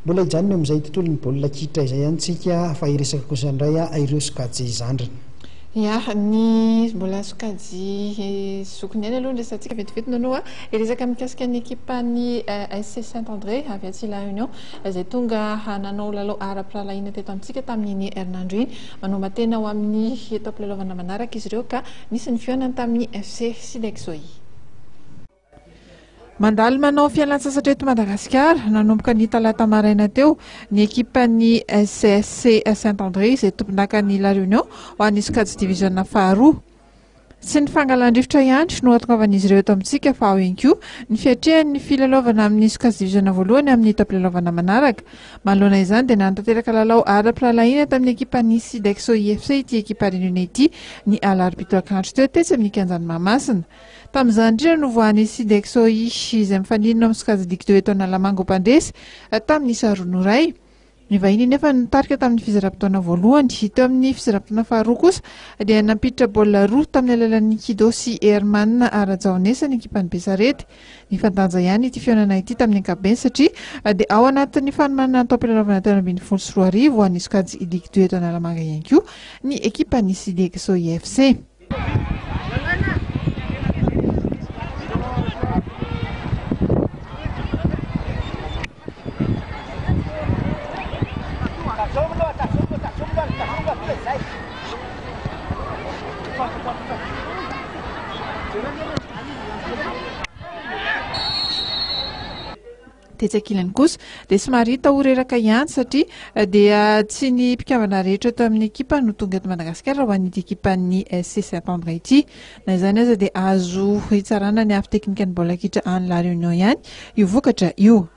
mbola hijanona amin'izay tontolon'ny baolina kitra izay antsika fa iresaka kosa indray ireo sokajy zandrana. Ya, ny mbola sokajy zokony ihany aloha resantsika vetivety nonoa resaka mikasika ny ekipa ny SC Saint-André avy aty La Union izay tonga nanao lalao ara-piralahiana teto amintsika tamin'ny herinandro iny manao tena ao amin'ny etapilalaovana manaraka izy ireo ka nisy ny fionany tamin'ny FC Sidexoy. Mandalo manao fialan-tsasatra eto Madagasikara nanomboka ny talata maraina teo ny ekipa ny SC Saint-André izay tompon-daka ny La Réunion ho an'ny sokajy division faharoa. Sy ny fangalan-drivotra ihany no atongavany izy ireo eto amintsika fa ao ihany koa ny fiatrehan'ny filalaovana amin'ny sokajy division voalohany amin'ny etapilalaovana manaraka. Manoloana izany dia nanatanteraka lalao ara-piralahiana tamin'ny ekipa ny Sidexoy FC ity ekipa Réunion ity ny alarobitra akanjo teo tetsy amin'ny kianjan'ny Mahamasina. Tamin'izany indrindra no voan'ny Sidexoy izay mifaninana amin'ny sokajy Ligue 2 eto Analamanga Pandresy tamin'ny isa roa noray. Ny vahiny nefa nitarika tamin'ny fizaram-potoana voalohany teo amin'ny fizaram-potoana faharoa kosa dia nampiditra baolina roa tamin'ny alalan'ny Kido sy Herman Arajaonesa ny ekipan'ny Besarety. Ny fandanja ihany ity fionana ity tamin'ny ankapobeny satria dia ao anatin'ny fanomanana taom-pilalaovana telo ambin'ny folo sy roa arivo ho an'ny sokajy Ligue 2 eto Analamanga ihany koa ny ekipan'ny Sidexoy FC. Tetsakilany kosa dia somary tahoreraka ihany satria dia tsy ny mpikavana rehetra teo amin'ny ekipa no tonga eto Madagasikara ho an'ity ekipan'ny SC Saint-André ity. Na izany aza dia azo hitsarana ny afy teknikan'ny baolina kitra any La Réunion ihany io vokatra io.